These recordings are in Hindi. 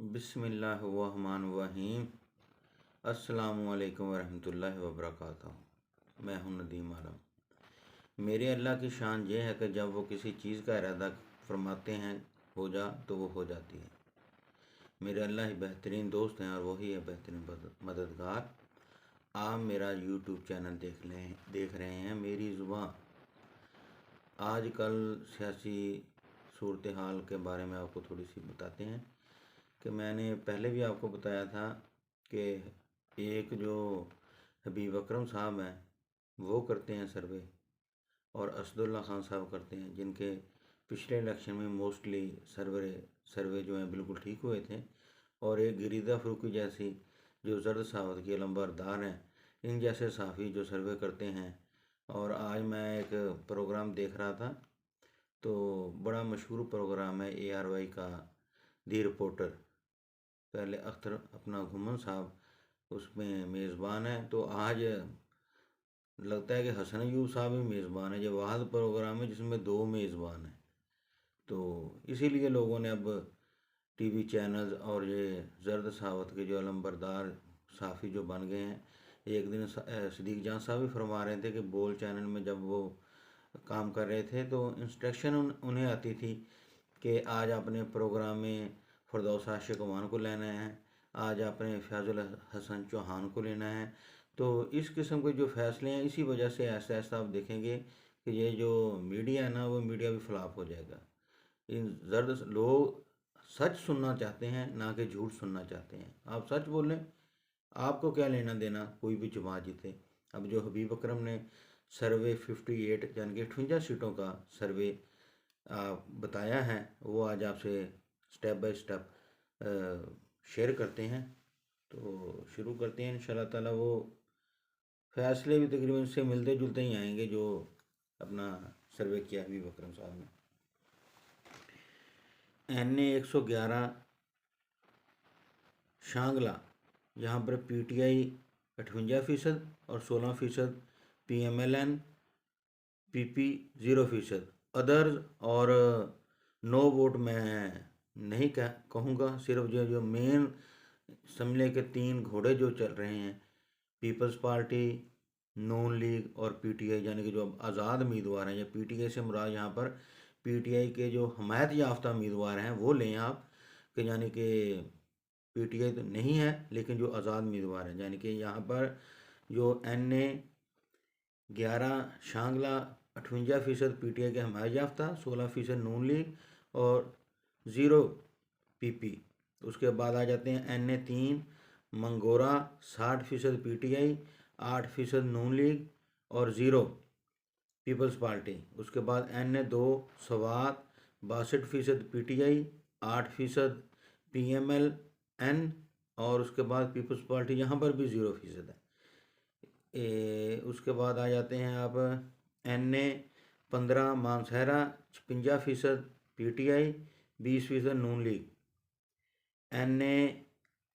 बिस्मिल्लाहिर्रहमानिर्रहीम। अस्सलामुअलैकुम वरहमतुल्लाहि वबरकातुहू। मैं हूँ नदीम आलम। मेरे अल्लाह की शान ये है कि जब वो किसी चीज़ का इरादा फरमाते हैं हो जा तो वो हो जाती है। मेरे अल्लाह ही बेहतरीन दोस्त हैं और वही है बेहतरीन मददगार। आप मेरा यूट्यूब चैनल देख रहे हैं मेरी ज़ुबान। आज कल सियासी सूरत हाल के बारे में आपको थोड़ी सी बताते हैं कि मैंने पहले भी आपको बताया था कि एक जो हबीब अकरम साहब हैं वो करते हैं सर्वे, और असदुल्ला खान साहब करते हैं, जिनके पिछले इलेक्शन में मोस्टली सर्वे जो हैं बिल्कुल ठीक हुए थे। और एक गिरीदा फरूकी जैसी जो जर्द सावत की लंबरदार हैं, इन जैसे साफ़ी जो सर्वे करते हैं। और आज मैं एक प्रोग्राम देख रहा था, तो बड़ा मशहूर प्रोग्राम है ARY का दी रिपोर्टर। पहले अख्तर अपना घुमन साहब उसमें मेज़बान है, तो आज लगता है कि हसन अयूब साहब भी मेज़बान है। जो वाहद प्रोग्राम है जिसमें दो मेज़बान हैं, तो इसीलिए लोगों ने अब टीवी चैनल्स और ये जर्द सावत के जो अलम्बरदार साफ़ी जो बन गए हैं। एक दिन सदीक जान साहब भी फरमा रहे थे कि बोल चैनल में जब वो काम कर रहे थे तो इंस्ट्रक्शन उन्हें आती थी कि आज अपने प्रोग्राम में फ़िरदौस आशिक अमान को लेना है, आज आपने फैज़ुल हसन चौहान को लेना है। तो इस किस्म के जो फ़ैसले हैं, इसी वजह से ऐसा ऐसा आप देखेंगे कि ये जो मीडिया है ना, वो मीडिया भी फ्लॉप हो जाएगा। इन जर्द लोग सच सुनना चाहते हैं, ना कि झूठ सुनना चाहते हैं। आप सच बोलें, आपको क्या लेना देना कोई भी जमात जीते। अब जो हबीब अकरम ने सर्वे 58 यानी कि 58 सीटों का सर्वे बताया है, वो आज आपसे स्टेप बाय स्टेप शेयर करते हैं। तो शुरू करते हैं इंशाल्लाह ताला। वो फैसले भी तकरीबन से मिलते जुलते ही आएंगे जो अपना सर्वे किया हबीब अकरम साहब ने। NA 111 शांगला, यहाँ पर PTI 58% और 16% PMLN PP 0%। अदर्स और नो वोट मैं नहीं कहूँगा। सिर्फ जो मेन समझ के 3 घोड़े जो चल रहे हैं, पीपल्स पार्टी, नून लीग और PTI, यानी कि जो आज़ाद उम्मीदवार हैं, या PTI से मुराद यहाँ पर PTI के जो हमायत याफ्ता उम्मीदवार हैं वो लें आप, कि यानी कि PTI तो नहीं है लेकिन जो आज़ाद उम्मीदवार हैं, यानी कि यहाँ पर जो NA 11 शांगला 58% PTI के हमायत याफ्ता, 16% नून लीग और 0 PP। उसके बाद आ जाते हैं NA 3 मंगोरा 60% PTI, 8% नून लीग और 0 पीपल्स पार्टी। उसके बाद NA 2 स्वात 62% PTI, 8% PMLN और उसके बाद पीपल्स पार्टी, यहाँ पर भी 0% है। उसके बाद आ जाते हैं आप NA 15 मानसहरा 56% PTI, 20% नून league. NA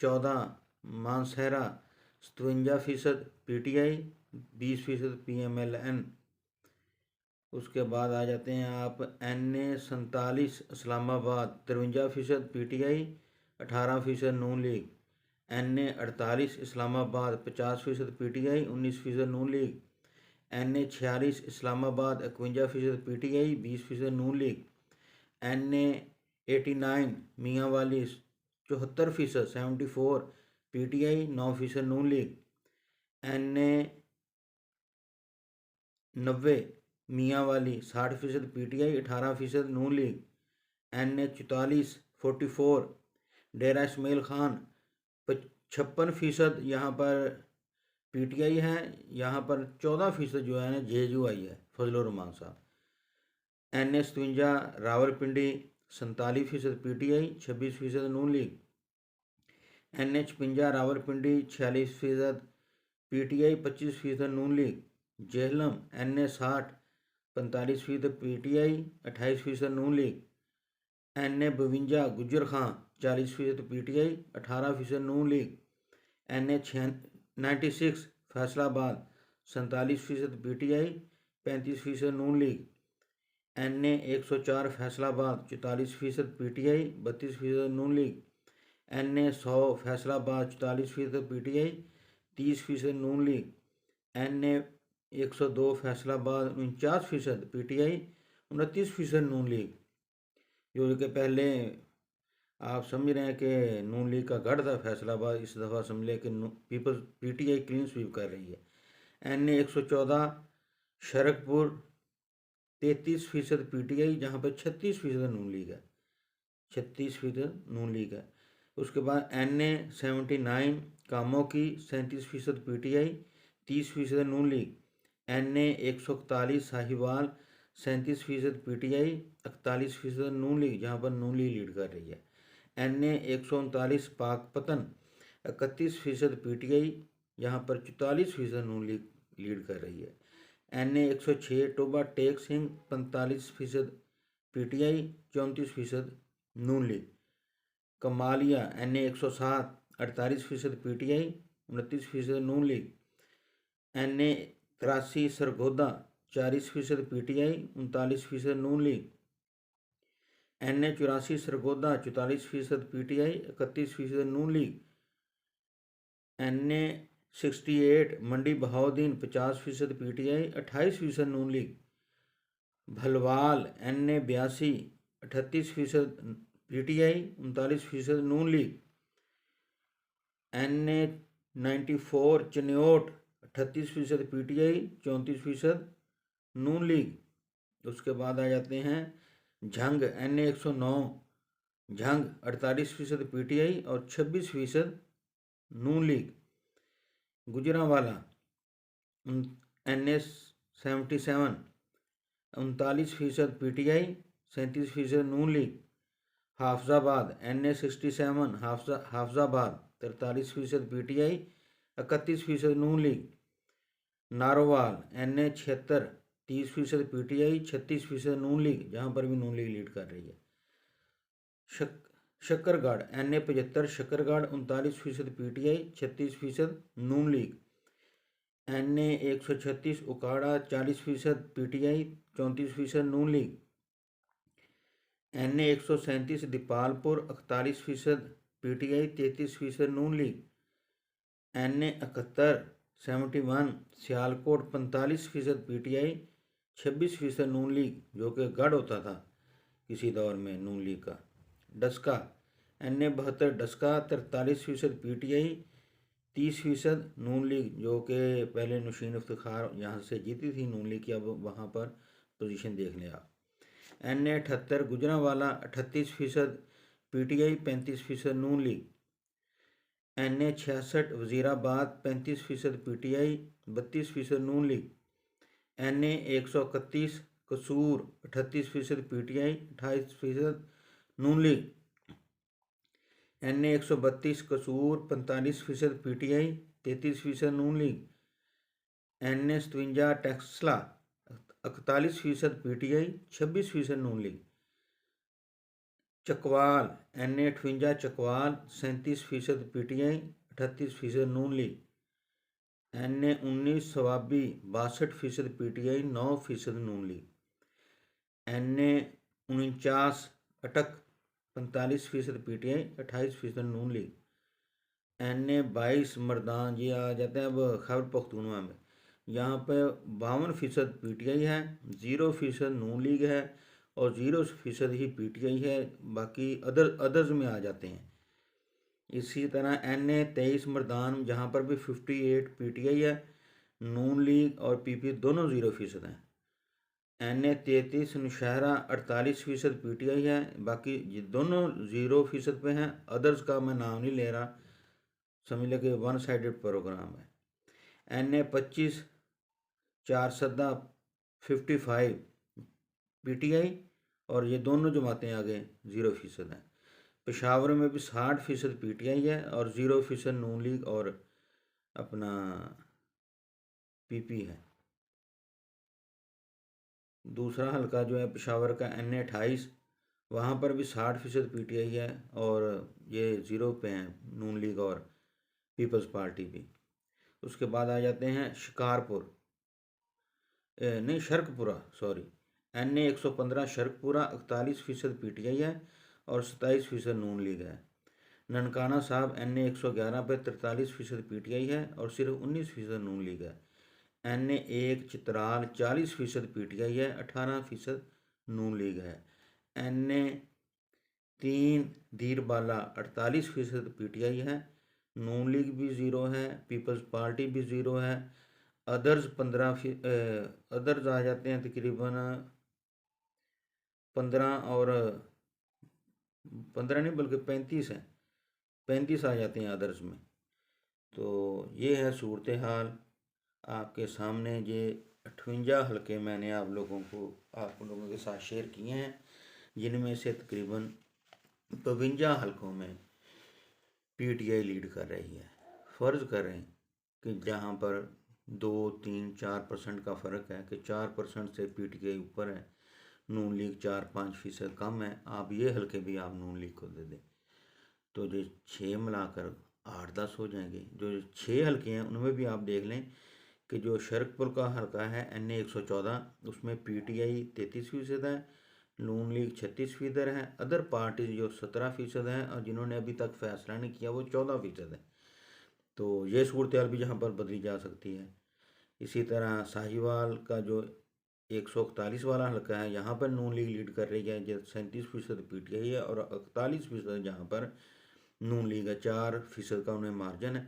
14 Mansehra 57% PTI, 20% PMLN। उसके बाद आ जाते हैं आप NA 47 इस्लामाबाद 53% PTI, 18% नून लीग। NA 48 इस्लामाबाद 50% PTI, 19% नून लीग। NA 46 इस्लामाबाद 51% PTI, 20% नून league. NA 89 Mianwali 74% 74 PTI, 9% Noon league. NA 90 Mianwali 60% PTI, 18% नून लीग। NA 44 44 डेरा इस्माइल खान 56% यहाँ पर PTI है। यहाँ पर 14% जो है ना JUI है, फजलुर रहमान साहब। NA 57 Rawalpindi 47% PTI, 26% Noon league. NA 56 Rawalpindi 46% PTI, 25% नून league. Jhelum NA 60 45% PTI, 28% Noon league. NA 52 गुजर खां 40% PTI, 18% नून लीग। NA 96 फैसलाबाद 47% PTI, 35% नून लीग। NA 104 फैसलाबाद 44% PTI, 32% नून लीग। NA 100 फैसलाबाद 44% PTI 30% नून league. NA 102 Faisalabad 49% PTI 29% Noon league. जो कि पहले आप समझ रहे हैं कि नून लीग का गढ़ था फैसलाबाद, इस दफ़ा समझ लें कि पीपल्स PTI क्लीन स्वीप कर रही है। NA 114 शरकपुर 33% PTI, जहाँ पर 36% नून लीग है, 36% नून लीग है। उसके बाद NA 79 कामों की 37% PTI 30% नून लीग। NA 141 साहिवाल 37% PTI 41% नून लीग, जहाँ पर नून लीग लीड कर रही है। NA 139 पाकपतन 31% PTI, यहाँ पर 44% नून लीग लीड कर रही है। NA 106 Toba Tek Singh 45% PTI 34% Noon league. Kamalia NA 107 48% PTI 29% Noon league. NA 83 Sargodha 40% PTI 39% Noon league. NA 84 Sargodha 44% PTI 31% Noon league. NA 68 Mandi Bahauddin 50% PTI 28% Noon league. Bhalwal NA 82 38% PTI 39% Noon league. NA 94 Chiniot 38% PTI 34% Noon league. उसके बाद आ जाते हैं झंग NA 109 झंग 48% PTI और 26% Noon league. Gujranwala NA 77 39% PTI 37% Noon league. Hafizabad NA 67 Hafizabad 43% PTI 31% Noon league. Narowal NA 76 30% PTI 36% Noon league, जहाँ पर भी नून लीग लीड कर रही है। Shakargarh NA 75 Shakargarh 39% PTI 36% Noon league. NA 136 Okara 40% PTI 34% Noon league. NA 137 Dipalpur 41% PTI 33% Noon league. NA 71 Sialkot 45% PTI 26% Noon league, जो कि गढ़ होता था किसी दौर में नून लीग का। डस्का NA 72 डस्का 43% PTI 30% नून लीग, जो कि पहले नौशीन इफ्तिखार यहाँ से जीती थी नून लीग की, अब वहाँ पर पोजीशन देख लें आप। NA 78 गुजरांवाला 38% PTI 35% नून लीग। NA 66 वज़ीराबाद 35% PTI 32% नून लीग। NA 131 कसूर 38% PTI 28% नून लीग। NA 132 कसूर 45% PTI 33% Noon league. NA 57 Taxila 41% PTI 26% Noon league. Chakwal NA 58 Chakwal 37% PTI 38% Noon league. NA 19 Swabi 62% PTI 9% Noon league. NA 49 Attock 45% PTI 28% Noon league. NA 22 Mardan, ये आ जाते हैं अब खैबर पख्तूनवा में, यहाँ पे 52% PTI है, 0% नून लीग है और 0% ही PTI है, बाकी अदर्स में आ जाते हैं। इसी तरह NA 23 मर्दान, जहाँ पर भी 58 PTI है, नून लीग और PP दोनों 0% हैं। NA 33 नौशहरा 48% PTI है, बाकी दोनों 0% पे हैं, अदर्स का मैं नाम नहीं ले रहा, समझ लें कि वन साइडेड प्रोग्राम है। NA 25 चारसदा 55 PTI और ये दोनों जमातें आगे 0% हैं। पेशावर में भी 60% PTI है और 0% नून लीग और अपना PP है। दूसरा हल्का जो है पेशावर का NA 28, वहाँ पर भी 60% PTI है और ये 0 पे हैं नून लीग और पीपल्स पार्टी भी। उसके बाद आ जाते हैं शिकारपुर नहीं शर्कपुरा सॉरी, NA 115 शर्कपुरा 41% PTI है और 27% नून लीग है। ननकाना साहब NA 111 पे 43% PTI है और सिर्फ 19% नून लीग है। NA 1 चित्राल 40% PTI है, 18% नून लीग है। NA 3 धीरबाला 48% PTI है, नून लीग भी ज़ीरो है, पीपल्स पार्टी भी ज़ीरो है। अदर्स 15 अदर्स आ जाते हैं तकरीबन 15 और 15 नहीं बल्कि 35 हैं, 35 आ जाते हैं अदर्स में। तो ये है सूरत हाल आपके सामने। ये 58 हलके मैंने आप लोगों के साथ शेयर किए हैं, जिनमें से तकरीबन 52 हलकों में PTI लीड कर रही है। फ़र्ज़ करें कि जहाँ पर 2, 3, 4% का फ़र्क है कि 4% से PTI ऊपर है, नून लीग 4-5% कम है, आप ये हलके भी आप नून लीग को दे दें तो जो 6 मिलाकर 8-10 हो जाएंगे। जो 6 हलके हैं उनमें भी आप देख लें कि जो शरकपुर का हलका है NA 114 उसमें PTI 33% है, नून लीग 36% है, अदर पार्टीज जो 17% हैं और जिन्होंने अभी तक फैसला नहीं किया वो 14% है। तो ये सूरत हाल भी यहाँ पर बदली जा सकती है। इसी तरह साहिवाल का जो 141 वाला हलका है यहाँ पर नून लीग लीड कर रही है, जो 37% PTI है और 41% जहाँ पर नून लीग है, 4% का उन्हें मार्जिन है।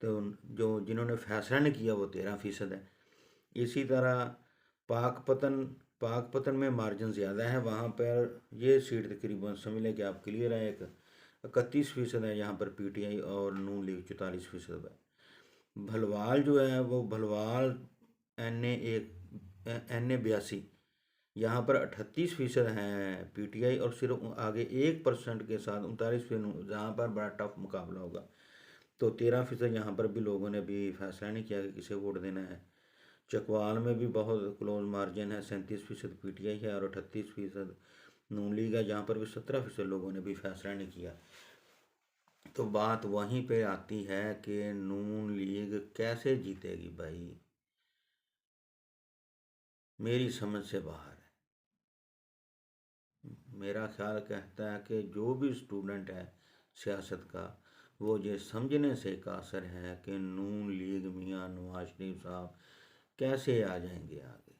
तो जो जिन्होंने फैसला नहीं किया वो 13% है। इसी तरह पाकपतन में मार्जिन ज़्यादा है, वहाँ पर ये सीट तकरीबन समझ लें कि आप क्लियर है, एक 31% है यहाँ पर PTI और नून लीग 44% है। भलवाल जो है वो भलवाल NA 82 यहाँ पर 38% है PTI और सिर्फ आगे 1% के साथ 39%, जहाँ पर बड़ा टफ मुकाबला होगा। तो 13% यहाँ पर भी लोगों ने भी फैसला नहीं किया कि किसे वोट देना है। चकवाल में भी बहुत क्लोज मार्जिन है, 37% PTI है और 38% नून लीग है, जहाँ पर भी 17% लोगों ने भी फैसला नहीं किया। तो बात वहीं पे आती है कि नून लीग कैसे जीतेगी भाई, मेरी समझ से बाहर है। मेरा ख्याल कहता है कि जो भी स्टूडेंट है सियासत का वो ये समझने से कासर है कि नून लीग मियाँ नवाज शरीफ साहब कैसे आ जाएंगे आगे,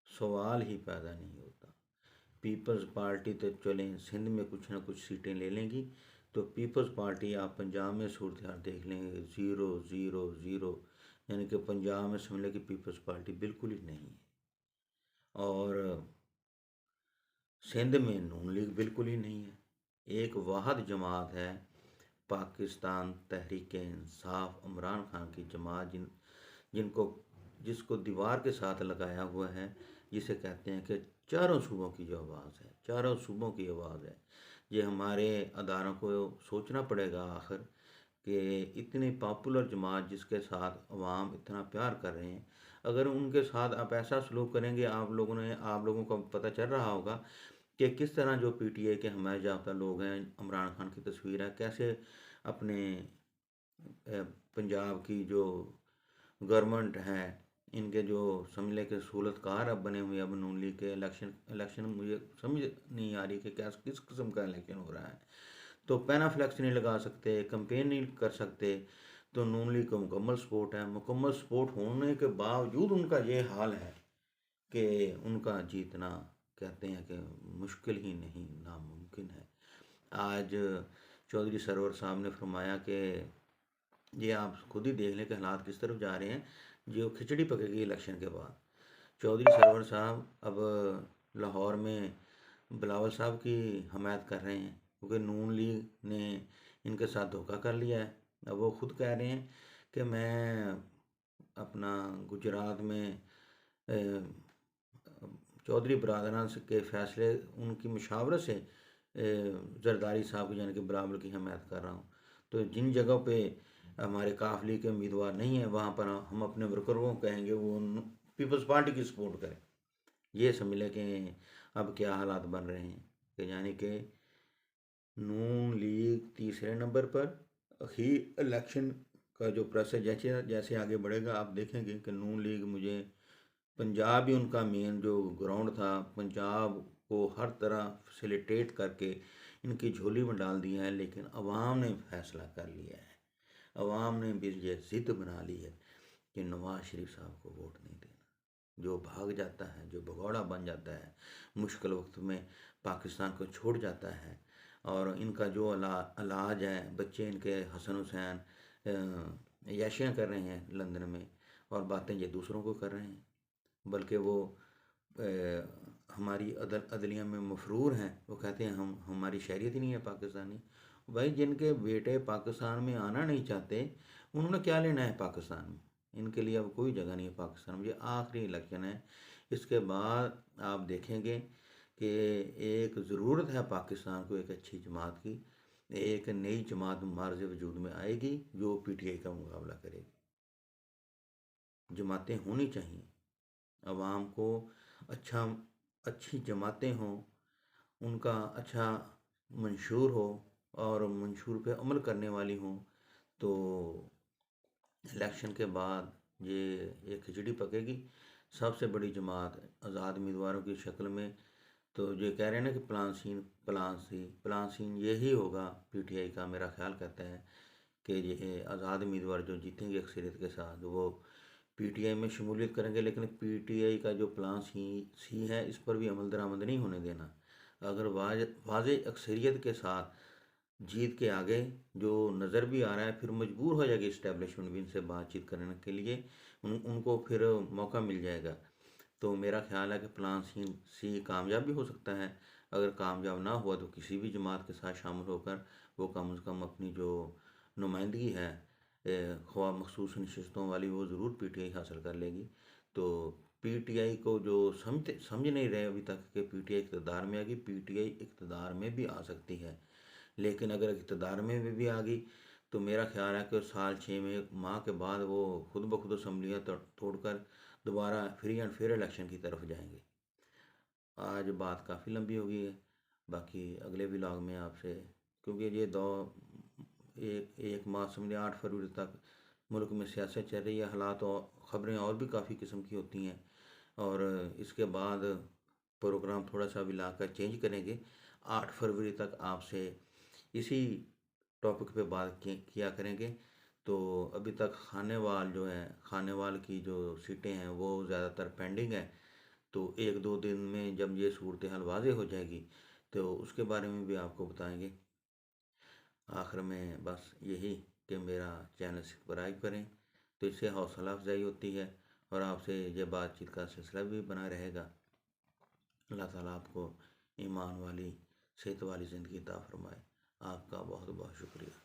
सवाल ही पैदा नहीं होता। पीपल्स पार्टी तो चलें सिंध में कुछ ना कुछ सीटें ले लेंगी, तो पीपल्स पार्टी आप पंजाब में सूरत हाल देख लेंगे 0 0 0, यानी कि पंजाब में समझ लें कि पीपल्स पार्टी बिल्कुल ही नहीं है और सिंध में नून लीग बिल्कुल ही नहीं है। एक वाहद जमात है पाकिस्तान तहरीक इंसाफ, इमरान खान की जमात, जिनको जिसको दीवार के साथ लगाया हुआ है, जिसे कहते हैं कि चारों सूबों की जो आवाज़ है, चारों सूबों की आवाज़ है। ये हमारे अदारों को सोचना पड़ेगा आखिर कि इतनी पॉपुलर जमात जिसके साथ अवाम इतना प्यार कर रहे हैं, अगर उनके साथ आप ऐसा सलूक करेंगे, आप लोगों को पता चल रहा होगा कि किस तरह जो PTI के हमारे जाफ्ता लोग हैं, इमरान खान की तस्वीर है, कैसे अपने पंजाब की जो गवर्नमेंट है, इनके जो समझ लें कि सहूलतकार अब बने हुए, अब नून लीग के इलेक्शन मुझे समझ नहीं आ रही कि क्या किस किस्म का इलेक्शन हो रहा है। तो पैनाफ्लेक्स नहीं लगा सकते, कंपेन नहीं कर सकते, तो नून लीग को मुकम्मल सपोर्ट है। मुकम्मल सपोर्ट होने के बावजूद उनका ये हाल है कि उनका जीतना कहते हैं कि मुश्किल ही नहीं नामुमकिन है। आज चौधरी सरवर साहब ने फरमाया कि ये आप खुद ही देख लें कि हालात किस तरफ जा रहे हैं, जो खिचड़ी पकेगी इलेक्शन के बाद। चौधरी सरवर साहब अब लाहौर में बिलावल साहब की हमायत कर रहे हैं, क्योंकि नून लीग ने इनके साथ धोखा कर लिया है। अब वो खुद कह रहे हैं कि मैं अपना गुजरात में चौधरी बरादरान के फ़ैसले उनकी मशावरत से जरदारी साहब की यानी कि बराबर की हमायत कर रहा हूँ। तो जिन जगहों पे हमारे काफिले के उम्मीदवार नहीं है, वहाँ पर हम अपने वर्करों को कहेंगे वो पीपल्स पार्टी की सपोर्ट करें। ये समझ लें कि अब क्या हालात बन रहे हैं कि यानी कि नून लीग तीसरे नंबर पर। अखीर इलेक्शन का जो प्रोसेस जैसे जैसे आगे बढ़ेगा आप देखेंगे कि नून लीग, मुझे पंजाब ही उनका मेन जो ग्राउंड था, पंजाब को हर तरह फैसिलिटेट करके इनकी झोली में डाल दिया है, लेकिन अवाम ने फैसला कर लिया है। अवाम ने भी ये ज़िद बना ली है कि नवाज शरीफ साहब को वोट नहीं देना। जो भाग जाता है, जो भगौड़ा बन जाता है, मुश्किल वक्त में पाकिस्तान को छोड़ जाता है, और इनका जो इलाज है, बच्चे इनके हसन हुसैन याशियाँ कर रहे हैं लंदन में, और बातें ये दूसरों को कर रहे हैं, बल्कि वो हमारी अदलिया में मफरूर हैं। वो कहते हैं हम हमारी शहरियत ही नहीं है पाकिस्तानी। भाई, जिनके बेटे पाकिस्तान में आना नहीं चाहते, उन्होंने क्या लेना है पाकिस्तान में? इनके लिए अब कोई जगह नहीं है पाकिस्तान में। ये आखिरी इलेक्शन है, इसके बाद आप देखेंगे कि एक ज़रूरत है पाकिस्तान को एक अच्छी जमात की। एक नई जमात मार्ज़ वजूद में आएगी जो पीटीआई का मुकाबला करेगी। जमातें होनी चाहिए, अवाम को अच्छा अच्छी जमातें हों, उनका अच्छा मंशूर हो और मंशूर पे अमल करने वाली हों, तो इलेक्शन के बाद ये एक खिचड़ी पकेगी। सबसे बड़ी जमात आज़ाद उम्मीदवारों की शक्ल में, तो ये कह रहे हैं ना कि प्लान सीन यही होगा पीटीआई का। मेरा ख्याल कहता है कि ये आज़ाद उम्मीदवार जो जीतेंगे अक्सरियत के साथ, वो पीटीआई में शमूलियत करेंगे, लेकिन पीटीआई का जो प्लान सी है, इस पर भी अमल दरामद नहीं होने देना। अगर वाज़े अक्सरियत के साथ जीत के आगे जो नज़र भी आ रहा है, फिर मजबूर हो जाएगी इस्टेब्लिशमेंट भी इनसे बातचीत करने के लिए, उनको फिर मौका मिल जाएगा। तो मेरा ख्याल है कि प्लान सी कामयाब भी हो सकता है। अगर कामयाब ना हुआ तो किसी भी जमात के साथ शामिल होकर वो कम से कम अपनी जो नुमाइंदगी है ख्वाह मखसूस नशस्तों वाली, वो ज़रूर पीटीआई हासिल कर लेगी। तो पीटीआई को जो समझ नहीं रहे अभी तक कि पीटीआई इक़्तिदार में आएगी, पीटीआई इक़्तिदार में भी आ सकती है। लेकिन अगर इक़्तिदार में भी आ गई तो मेरा ख्याल है कि साल 6 माह के बाद वो खुद ब खुद असम्बलियाँ तोड़कर दोबारा फ्री एंड फेयर इलेक्शन की तरफ जाएंगे। आज बात काफ़ी लंबी हो गई है, बाकी अगले व्लॉग में आपसे, क्योंकि ये दो एक माह समझे 8 फरवरी तक मुल्क में सियासत चल रही है, हालात और ख़बरें और भी काफ़ी किस्म की होती हैं, और इसके बाद प्रोग्राम थोड़ा सा भी लाकर चेंज करेंगे। 8 फरवरी तक आपसे इसी टॉपिक पे बात किया करेंगे। तो अभी तक खानेवाल जो है, खानेवाल की जो सीटें हैं वो ज़्यादातर पेंडिंग है। तो 1-2 दिन में जब ये सूरत हाल वाज़ेह हो जाएगी तो उसके बारे में भी आपको बताएंगे। आखिर में बस यही कि मेरा चैनल सब्सक्राइब करें, तो इससे हौसला अफजाई होती है और आपसे ये बातचीत का सिलसिला भी बना रहेगा। अल्लाह ताला आपको ईमान वाली, सेहत वाली ज़िंदगी अता फरमाए। आपका बहुत बहुत शुक्रिया।